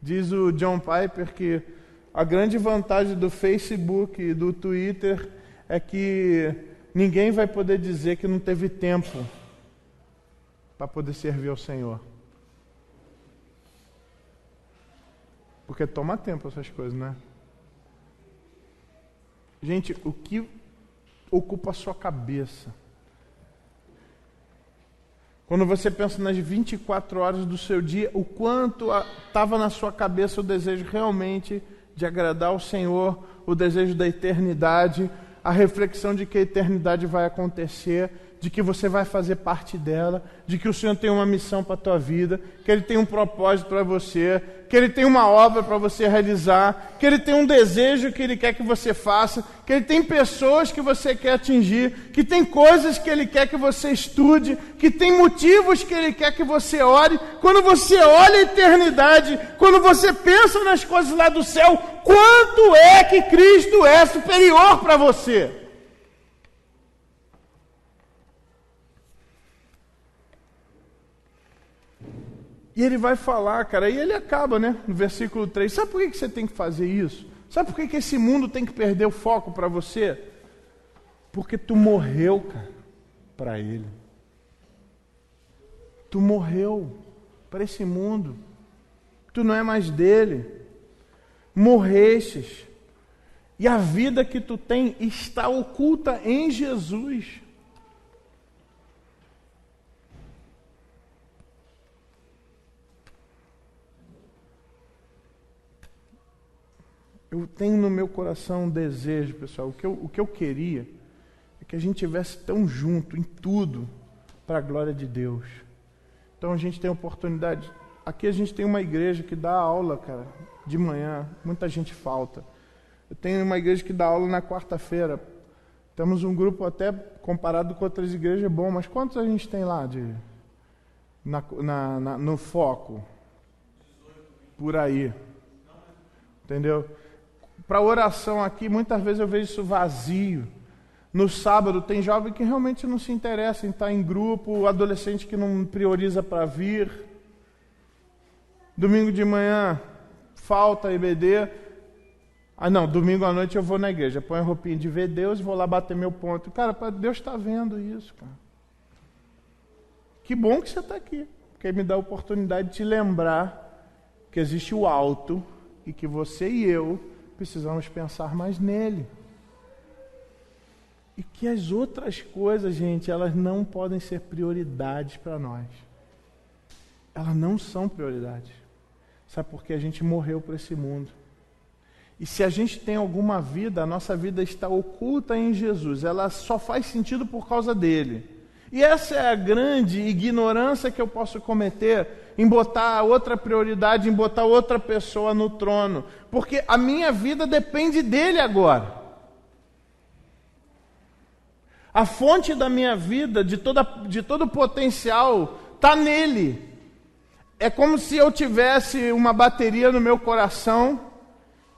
Diz o John Piper que a grande vantagem do Facebook e do Twitter é que ninguém vai poder dizer que não teve tempo para poder servir ao Senhor. Porque toma tempo essas coisas, né? Gente, o que ocupa a sua cabeça? Quando você pensa nas 24 horas do seu dia, o quanto estava na sua cabeça o desejo realmente de agradar ao Senhor, o desejo da eternidade, a reflexão de que a eternidade vai acontecer, de que você vai fazer parte dela, de que o Senhor tem uma missão para a tua vida, que Ele tem um propósito para você, que Ele tem uma obra para você realizar, que Ele tem um desejo que Ele quer que você faça, que Ele tem pessoas que você quer atingir, que tem coisas que Ele quer que você estude, que tem motivos que Ele quer que você ore. Quando você olha a eternidade, quando você pensa nas coisas lá do céu, quanto é que Cristo é superior para você? E ele vai falar, cara, e ele acaba, né, no versículo 3. Sabe por que você tem que fazer isso? Sabe por que esse mundo tem que perder o foco para você? Porque tu morreu, cara, para ele. Tu morreu para esse mundo. Tu não é mais dele. Morrestes. E a vida que tu tem está oculta em Jesus. Eu tenho no meu coração um desejo, pessoal. O que eu queria é que a gente estivesse tão junto em tudo para a glória de Deus. Então a gente tem a oportunidade. Aqui a gente tem uma igreja que dá aula, cara, de manhã. Muita gente falta. Eu tenho uma igreja que dá aula na quarta-feira. Temos um grupo até comparado com outras igrejas bom, mas quantos a gente tem lá no foco? Por aí. Entendeu? Para oração aqui, muitas vezes eu vejo isso vazio. No sábado tem jovem que realmente não se interessa em estar em grupo, adolescente que não prioriza para vir. Domingo de manhã, falta EBD. Ah não, domingo à noite eu vou na igreja, ponho a roupinha de ver Deus e vou lá bater meu ponto. Cara, Deus está vendo isso, cara. Que bom que você está aqui, porque me dá a oportunidade de te lembrar que existe o alto e que você e eu precisamos pensar mais nele. E que as outras coisas, gente, elas não podem ser prioridades para nós. Elas não são prioridades. Sabe por quê? A gente morreu para esse mundo. E se a gente tem alguma vida, a nossa vida está oculta em Jesus. Ela só faz sentido por causa dele. E essa é a grande ignorância que eu posso cometer em botar outra prioridade, em botar outra pessoa no trono. Porque a minha vida depende dele agora. A fonte da minha vida, de todo o potencial, está nele. É como se eu tivesse uma bateria no meu coração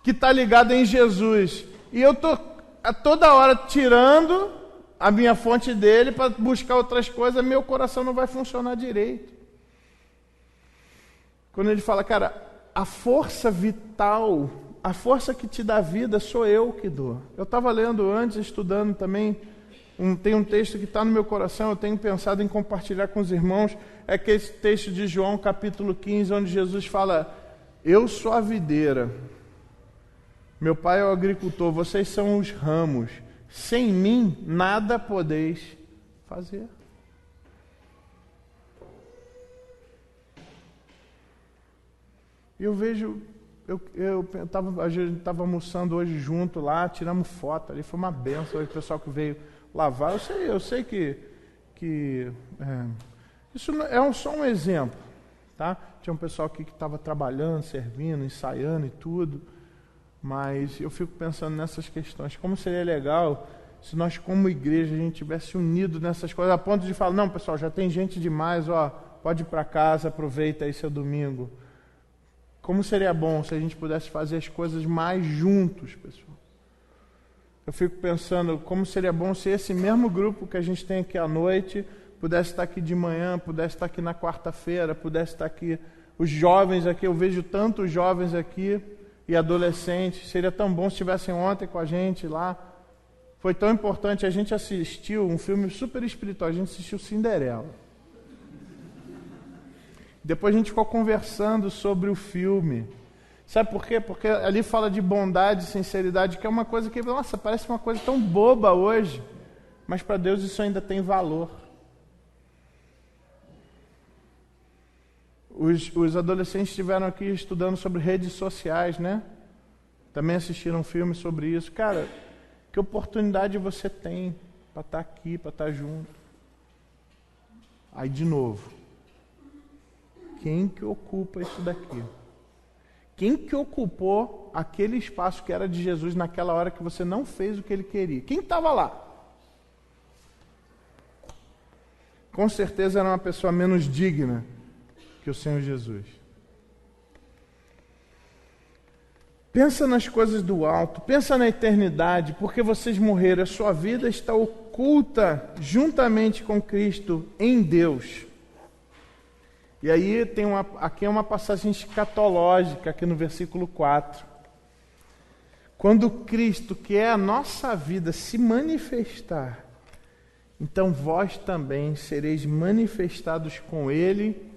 que está ligada em Jesus. E eu estou a toda hora tirando a minha fonte dele para buscar outras coisas, meu coração não vai funcionar direito. Quando ele fala, cara, a força vital, a força que te dá vida, sou eu que dou. Eu estava lendo antes, estudando também, tem um texto que está no meu coração, eu tenho pensado em compartilhar com os irmãos, é que esse texto de João, capítulo 15, onde Jesus fala, eu sou a videira, meu pai é o agricultor, vocês são os ramos, sem mim nada podeis fazer. Eu vejo A gente estava almoçando hoje junto lá, tiramos foto ali, foi uma benção. O pessoal que veio lavar, eu sei que isso só um exemplo, tá? Tinha um pessoal aqui que estava trabalhando, servindo, ensaiando e tudo, mas eu fico pensando nessas questões. Como seria legal se nós, como igreja, a gente tivesse unido nessas coisas, a ponto de falar, não, pessoal, já tem gente demais, pode ir para casa, aproveita aí seu domingo. Como seria bom se a gente pudesse fazer as coisas mais juntos, pessoal. Eu fico pensando como seria bom se esse mesmo grupo que a gente tem aqui à noite pudesse estar aqui de manhã, pudesse estar aqui na quarta-feira, pudesse estar aqui os jovens aqui. Eu vejo tantos jovens aqui e adolescentes. Seria tão bom se estivessem ontem com a gente lá. Foi tão importante. A gente assistiu um filme super espiritual. A gente assistiu Cinderela. Depois a gente ficou conversando sobre o filme. Sabe por quê? Porque ali fala de bondade, sinceridade, que é uma coisa que, nossa, parece uma coisa tão boba hoje. Mas para Deus isso ainda tem valor. Os adolescentes estiveram aqui estudando sobre redes sociais, né? Também assistiram um filme sobre isso. Cara, que oportunidade você tem para estar aqui, para estar junto. Aí de novo. Quem que ocupa isso daqui? Quem que ocupou aquele espaço que era de Jesus naquela hora que você não fez o que ele queria? Quem estava lá? Com certeza era uma pessoa menos digna que o Senhor Jesus. Pensa nas coisas do alto, pensa na eternidade, porque vocês morreram, a sua vida está oculta juntamente com Cristo em Deus. E aí aqui é uma passagem escatológica, aqui no versículo 4. Quando Cristo, que é a nossa vida, se manifestar, então vós também sereis manifestados com Ele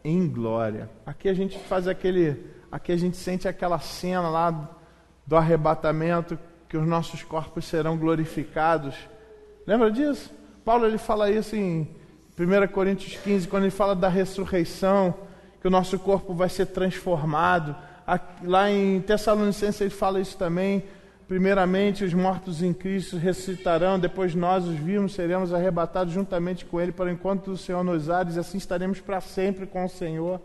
em glória. Aqui a gente faz aqui a gente sente aquela cena lá do arrebatamento, que os nossos corpos serão glorificados. Lembra disso? Paulo ele fala isso em 1 Coríntios 15, quando ele fala da ressurreição, que o nosso corpo vai ser transformado. Lá em Tessalonicenses ele fala isso também. Primeiramente os mortos em Cristo ressuscitarão, depois nós, os vivos, seremos arrebatados juntamente com Ele para o encontro do Senhor nos ares, e assim estaremos para sempre com o Senhor.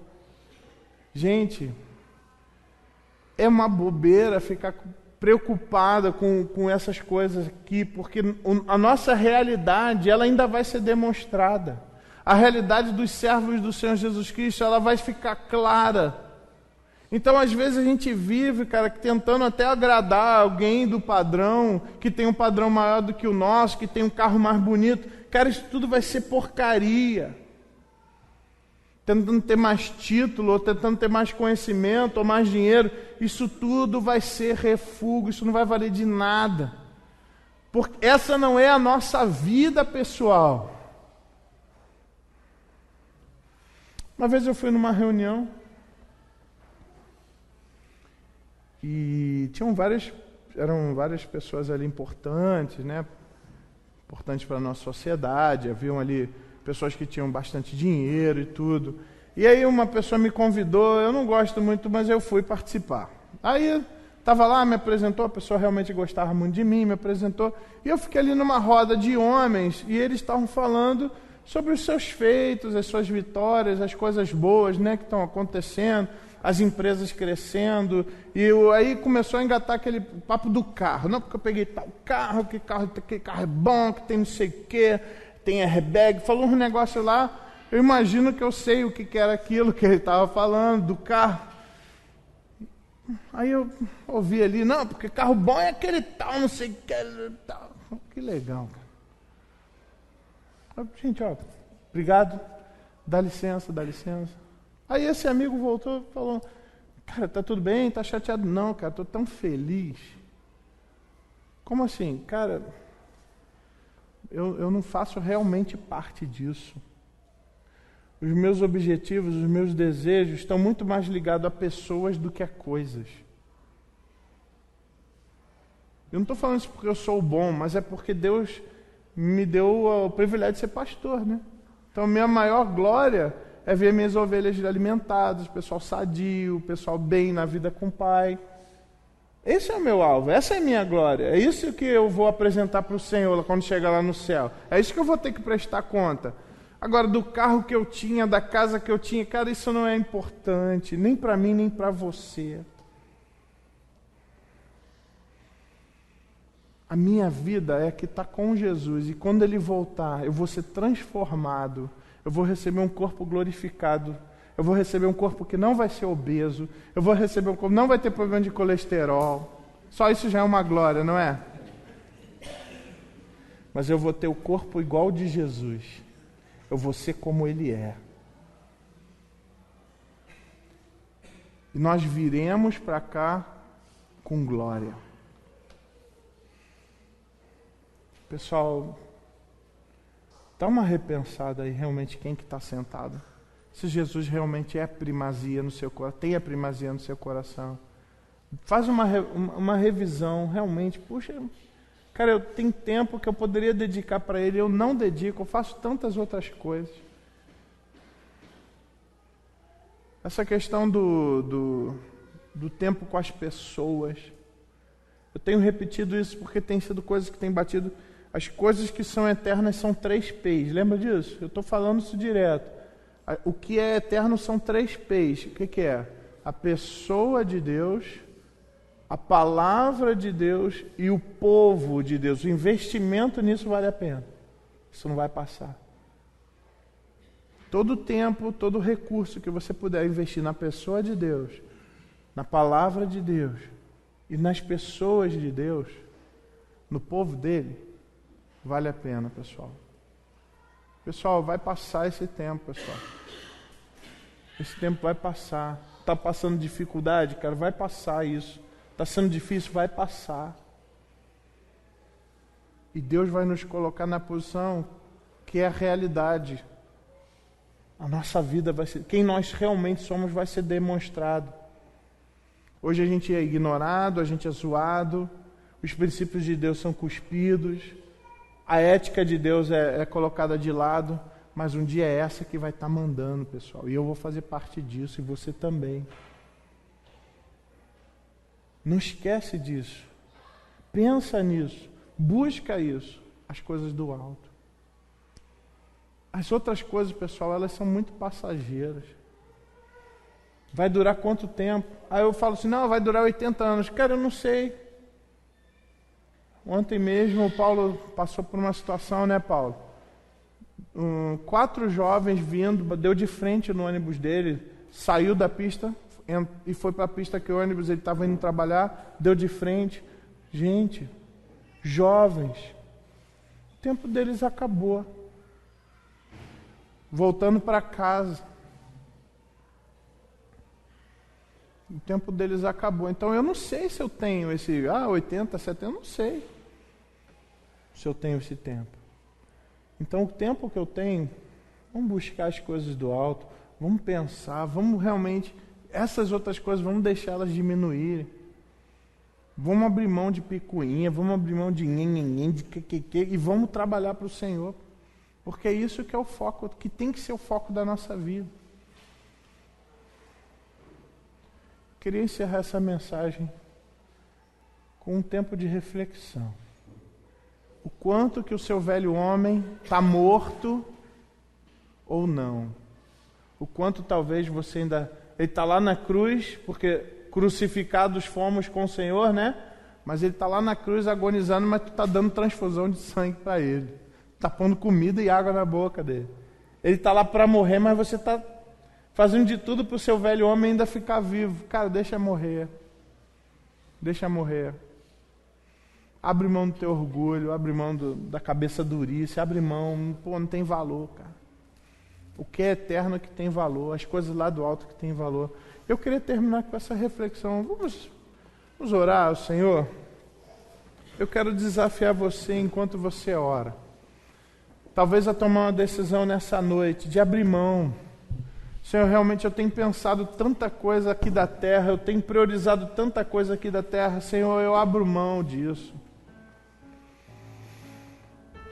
Gente, é uma bobeira ficar preocupada com essas coisas aqui, porque a nossa realidade ela ainda vai ser demonstrada. A realidade dos servos do Senhor Jesus Cristo ela vai ficar clara. Então, às vezes, a gente vive, cara, tentando até agradar alguém do padrão, que tem um padrão maior do que o nosso, que tem um carro mais bonito. Cara, isso tudo vai ser porcaria. Tentando ter mais título, ou tentando ter mais conhecimento, ou mais dinheiro, isso tudo vai ser refúgio, isso não vai valer de nada. Porque essa não é a nossa vida pessoal. Uma vez eu fui numa reunião, e eram várias pessoas ali importantes, né? Importantes para a nossa sociedade. Haviam ali pessoas que tinham bastante dinheiro e tudo. E aí uma pessoa me convidou, eu não gosto muito, mas eu fui participar. Aí estava lá, me apresentou, a pessoa realmente gostava muito de mim, me apresentou. E eu fiquei ali numa roda de homens, e eles estavam falando sobre os seus feitos, as suas vitórias, as coisas boas, né, que estão acontecendo, as empresas crescendo, e aí começou a engatar aquele papo do carro. Não, porque eu peguei tal carro, que carro é bom, que tem não sei o quê, tem airbag, falou um negócio lá, eu imagino que eu sei o que era aquilo que ele estava falando, do carro. Aí eu ouvi ali, não, porque carro bom é aquele tal, não sei o que, tal. Que legal, cara. Gente, ó, obrigado, dá licença. Aí esse amigo voltou e falou, cara, tá tudo bem? Tá chateado? Não, cara, tô tão feliz. Como assim? Cara, eu não faço realmente parte disso. Os meus objetivos, os meus desejos estão muito mais ligados a pessoas do que a coisas. Eu não estou falando isso porque eu sou bom, mas é porque Deus me deu o privilégio de ser pastor, né? Então, minha maior glória É ver minhas ovelhas alimentadas, o pessoal sadio, o pessoal bem na vida com o Pai. Esse é o meu alvo, essa é a minha glória. É isso que eu vou apresentar para o Senhor quando chegar lá no céu. É isso que eu vou ter que prestar conta. Agora, do carro que eu tinha, da casa que eu tinha, cara, isso não é importante, nem para mim, nem para você. A minha vida é que está com Jesus, e quando Ele voltar, eu vou ser transformado, eu vou receber um corpo glorificado, eu vou receber um corpo que não vai ser obeso, eu vou receber um corpo que não vai ter problema de colesterol. Só isso já é uma glória, não é? Mas eu vou ter o corpo igual ao de Jesus. Eu vou ser como Ele é. E nós viremos para cá com glória. Pessoal, dá uma repensada aí realmente quem que está sentado. Se Jesus realmente é primazia no seu coração, tem a primazia no seu coração. Faz uma revisão realmente. Puxa, cara, eu tenho tempo que eu poderia dedicar para Ele, eu não dedico, eu faço tantas outras coisas. Essa questão do tempo com as pessoas. Eu tenho repetido isso porque tem sido coisas que têm batido. As coisas que são eternas são 3 P's. Lembra disso? Eu estou falando isso direto. O que é eterno são 3 P's. O que é? A pessoa de Deus, a palavra de Deus e o povo de Deus. O investimento nisso vale a pena. Isso não vai passar. Todo o tempo, todo o recurso que você puder investir na pessoa de Deus, na palavra de Deus e nas pessoas de Deus, no povo dele, vale a pena, pessoal. Pessoal, vai passar esse tempo, pessoal. Esse tempo vai passar. Está passando dificuldade, cara, vai passar isso. Está sendo difícil, vai passar. E Deus vai nos colocar na posição que é a realidade. A nossa vida vai ser... Quem nós realmente somos vai ser demonstrado. Hoje a gente é ignorado, a gente é zoado, os princípios de Deus são cuspidos, a ética de Deus é colocada de lado, mas um dia é essa que vai estar mandando, pessoal. E eu vou fazer parte disso, e você também. Não esquece disso. Pensa nisso. Busca isso. As coisas do alto. As outras coisas, pessoal, elas são muito passageiras. Vai durar quanto tempo? Aí eu falo assim, não, vai durar 80 anos. Cara, eu não sei. Ontem mesmo o Paulo passou por uma situação, né, Paulo? 4 jovens vindo, deu de frente no ônibus dele, saiu da pista e foi para a pista que o ônibus ele estava indo trabalhar, deu de frente. Gente, jovens, o tempo deles acabou. Voltando para casa. O tempo deles acabou. Então eu não sei se eu tenho esse 80, 70, eu não sei se eu tenho esse tempo. Então o tempo que eu tenho, vamos buscar as coisas do alto, vamos pensar, vamos realmente, essas outras coisas, vamos deixá-las diminuírem. Vamos abrir mão de picuinha, vamos abrir mão de nhenhenhen, de que, e vamos trabalhar para o Senhor. Porque é isso que é o foco, que tem que ser o foco da nossa vida. Queria encerrar essa mensagem com um tempo de reflexão. O quanto que o seu velho homem está morto ou não. O quanto talvez você ainda... Ele está lá na cruz, porque crucificados fomos com o Senhor, né? Mas ele está lá na cruz agonizando, mas tu está dando transfusão de sangue para ele. Está pondo comida e água na boca dele. Ele está lá para morrer, mas você está fazendo de tudo para o seu velho homem ainda ficar vivo. Cara, deixa morrer. Deixa morrer. Abre mão do teu orgulho, abre mão da cabeça durice, abre mão, não tem valor, cara. O que é eterno é que tem valor, as coisas lá do alto que tem valor. Eu queria terminar com essa reflexão. Vamos orar ao Senhor? Eu quero desafiar você enquanto você ora. Talvez a tomar uma decisão nessa noite, de abrir mão. Senhor, realmente eu tenho pensado tanta coisa aqui da terra, eu tenho priorizado tanta coisa aqui da terra. Senhor, eu abro mão disso.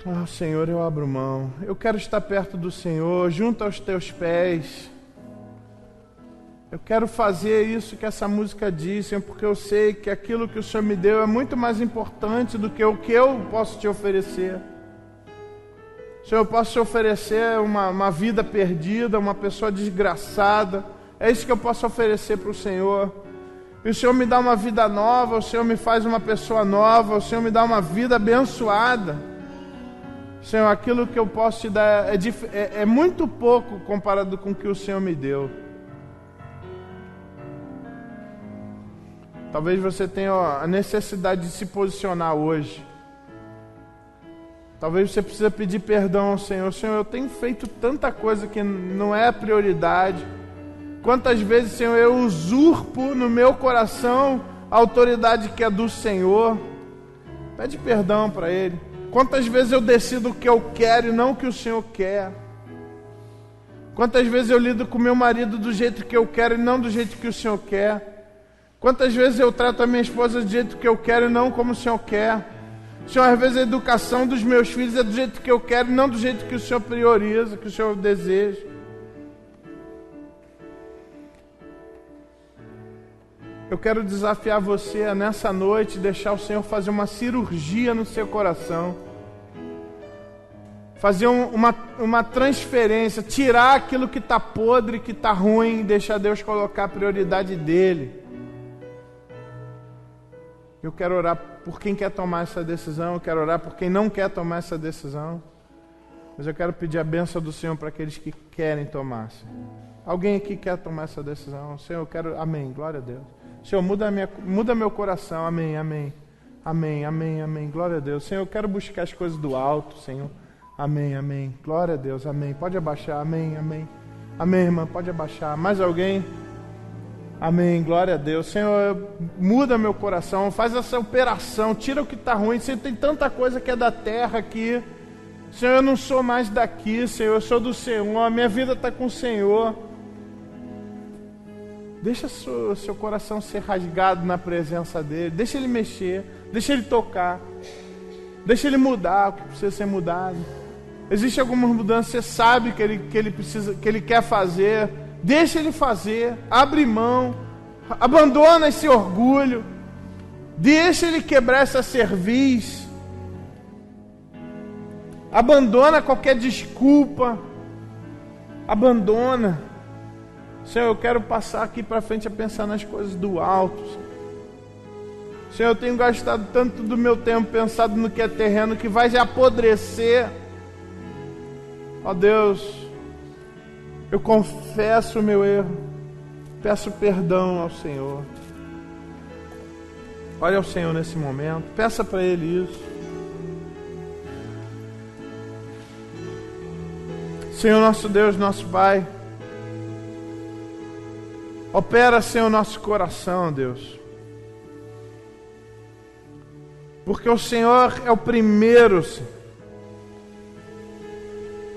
Ah, Senhor, eu abro mão. Eu quero estar perto do Senhor, junto aos teus pés. Eu quero fazer isso que essa música diz, Senhor, porque eu sei que aquilo que o Senhor me deu é muito mais importante do que o que eu posso te oferecer. Senhor, eu posso te oferecer uma vida perdida, uma pessoa desgraçada. É isso que eu posso oferecer para o Senhor. E o Senhor me dá uma vida nova, o Senhor me faz uma pessoa nova, o Senhor me dá uma vida abençoada. Senhor, aquilo que eu posso te dar é muito pouco comparado com o que o Senhor me deu. Talvez você tenha a necessidade de se posicionar hoje. Talvez você precise pedir perdão ao Senhor. Senhor, eu tenho feito tanta coisa que não é prioridade. Quantas vezes, Senhor, eu usurpo no meu coração a autoridade que é do Senhor. Pede perdão para Ele. Quantas vezes eu decido o que eu quero e não o que o Senhor quer. Quantas vezes eu lido com meu marido do jeito que eu quero e não do jeito que o Senhor quer. Quantas vezes eu trato a minha esposa do jeito que eu quero e não como o Senhor quer. Senhor, às vezes a educação dos meus filhos é do jeito que eu quero e não do jeito que o Senhor prioriza, que o Senhor deseja. Eu quero desafiar você a nessa noite deixar o Senhor fazer uma cirurgia no seu coração. Fazer uma transferência, tirar aquilo que está podre, que está ruim, e deixar Deus colocar a prioridade dEle. Eu quero orar por quem quer tomar essa decisão, eu quero orar por quem não quer tomar essa decisão. Mas eu quero pedir a bênção do Senhor para aqueles que querem tomar. Alguém aqui quer tomar essa decisão? Senhor, eu quero... Amém, glória a Deus. Senhor, muda meu coração. Amém, amém. Amém, amém, amém. Glória a Deus. Senhor, eu quero buscar as coisas do alto, Senhor. Amém, amém. Glória a Deus, amém. Pode abaixar, amém, amém. Amém, irmã, pode abaixar. Mais alguém? Amém, glória a Deus. Senhor, muda meu coração, faz essa operação, tira o que está ruim. Senhor, tem tanta coisa que é da terra aqui. Senhor, eu não sou mais daqui, Senhor, eu sou do Senhor. A minha vida está com o Senhor. Deixa seu coração ser rasgado na presença dEle. Deixa Ele mexer, deixa Ele tocar. Deixa Ele mudar o que precisa ser mudado. Existe algumas mudanças, você sabe que Ele quer fazer. Deixa Ele fazer, abre mão, abandona esse orgulho, deixa Ele quebrar essa cerviz, abandona qualquer desculpa, abandona. Senhor, eu quero passar aqui para frente a pensar nas coisas do alto. Senhor, eu tenho gastado tanto do meu tempo pensado no que é terreno, que vai apodrecer. Ó Deus, eu confesso o meu erro, peço perdão ao Senhor. Olha ao Senhor nesse momento, peça para Ele isso. Senhor nosso Deus, nosso Pai, opera, Senhor, nosso coração, Deus. Porque o Senhor é o primeiro, Senhor.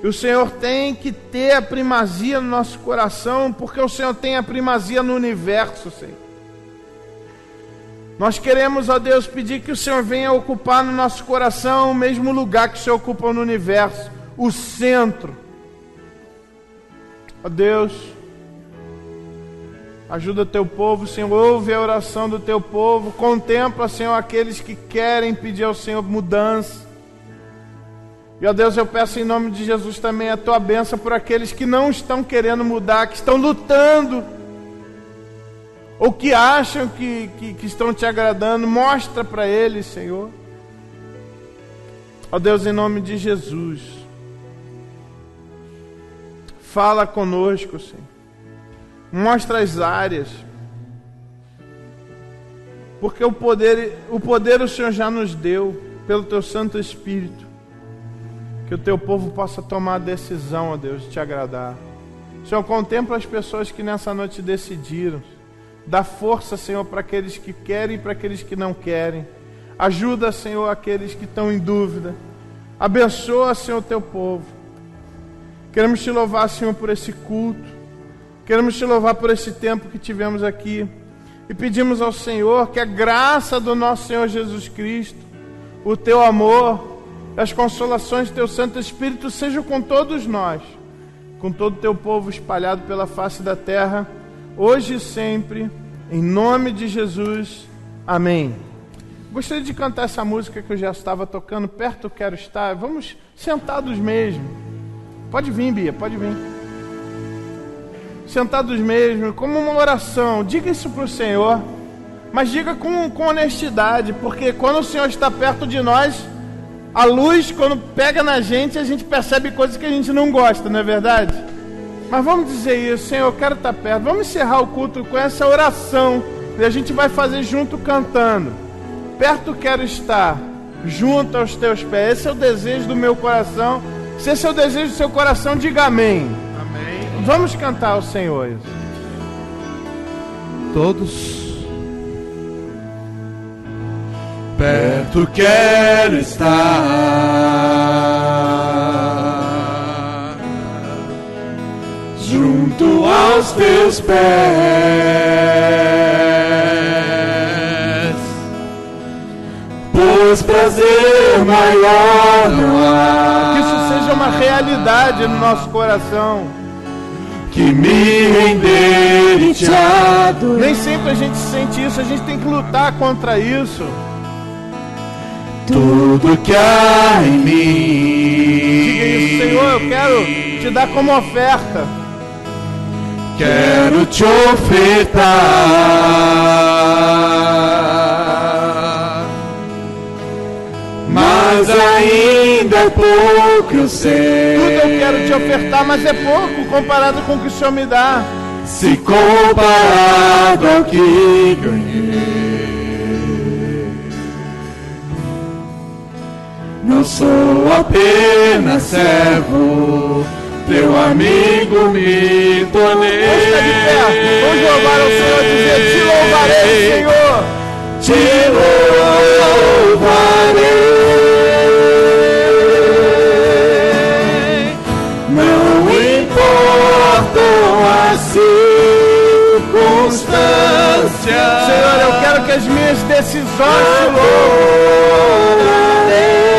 E o Senhor tem que ter a primazia no nosso coração, porque o Senhor tem a primazia no universo, Senhor. Nós queremos, ó Deus, pedir que o Senhor venha ocupar no nosso coração o mesmo lugar que o Senhor ocupa no universo, o centro. Ó Deus, ajuda o teu povo, Senhor, ouve a oração do teu povo, contempla, Senhor, aqueles que querem pedir ao Senhor mudança. E, ó Deus, eu peço em nome de Jesus também a tua bênção por aqueles que não estão querendo mudar, que estão lutando, ou que acham que estão te agradando. Mostra para eles, Senhor. Ó Deus, em nome de Jesus, fala conosco, Senhor. Mostra as áreas, porque o poder o Senhor já nos deu, pelo teu Santo Espírito. Que o teu povo possa tomar a decisão, ó Deus, de te agradar. Senhor, contempla as pessoas que nessa noite decidiram. Dá força, Senhor, para aqueles que querem e para aqueles que não querem. Ajuda, Senhor, aqueles que estão em dúvida. Abençoa, Senhor, o teu povo. Queremos te louvar, Senhor, por esse culto. Queremos te louvar por esse tempo que tivemos aqui. E pedimos ao Senhor que a graça do nosso Senhor Jesus Cristo, o teu amor As consolações do teu Santo Espírito sejam com todos nós, com todo o teu povo espalhado pela face da terra, hoje e sempre, em nome de Jesus. Amém. Gostaria de cantar essa música que eu já estava tocando, Perto Quero Estar. Vamos sentados mesmo. Pode vir, Bia, pode vir. Sentados mesmo, como uma oração. Diga isso para o Senhor, mas diga com honestidade, porque quando o Senhor está perto de nós, a luz, quando pega na gente, a gente percebe coisas que a gente não gosta, não é verdade? Mas vamos dizer isso: Senhor, eu quero estar perto. Vamos encerrar o culto com essa oração, e a gente vai fazer junto cantando. Perto quero estar, junto aos teus pés. Esse é o desejo do meu coração. Se esse é o desejo do seu coração, diga amém. Amém. Vamos cantar ao Senhor. Todos. Perto quero estar, junto aos teus pés, pois prazer maior não há. Que isso seja uma realidade no nosso coração. Que me render e te adorar. Nem sempre a gente sente isso, a gente tem que lutar contra isso. Tudo que há em mim. Diga isso: Senhor, eu quero te dar como oferta. Quero te ofertar, mas ainda é pouco, eu sei. Tudo eu quero te ofertar, mas é pouco comparado com o que o Senhor me dá. Se comparado ao que ganhei. Não sou apenas servo, teu amigo me tornei. Vamos ficar de pé, vamos louvar ao Senhor e dizer: te louvarei, Senhor. Te louvarei. Não importam as circunstâncias. Senhor, eu quero que as minhas decisões te louvem.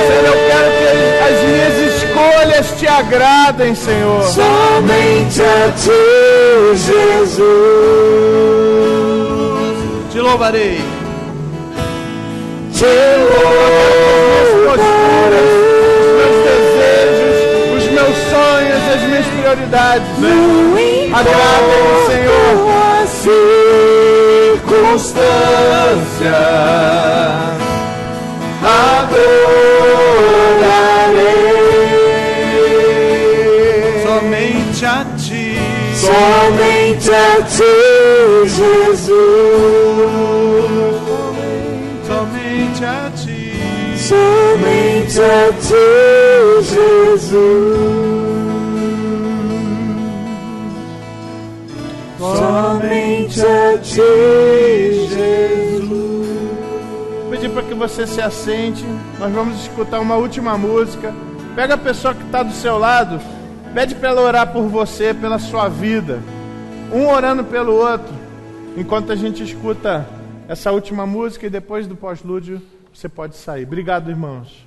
Senhor, eu quero que as minhas escolhas te agradem, Senhor. Somente a ti, Jesus. Te louvarei. Te louvarei. Os meus desejos, os meus sonhos, as minhas prioridades. Agradem-me, Senhor. As circunstâncias. Adorarei somente a ti, somente a ti, Jesus. Somente a ti, somente a ti, Jesus. Somente a ti, Jesus. Pedir para que você se assente. Nós vamos escutar uma última música. Pega a pessoa que está do seu lado, pede para ela orar por você, pela sua vida, um orando pelo outro, enquanto a gente escuta essa última música, e depois do pós-lúdio você pode sair. Obrigado, irmãos.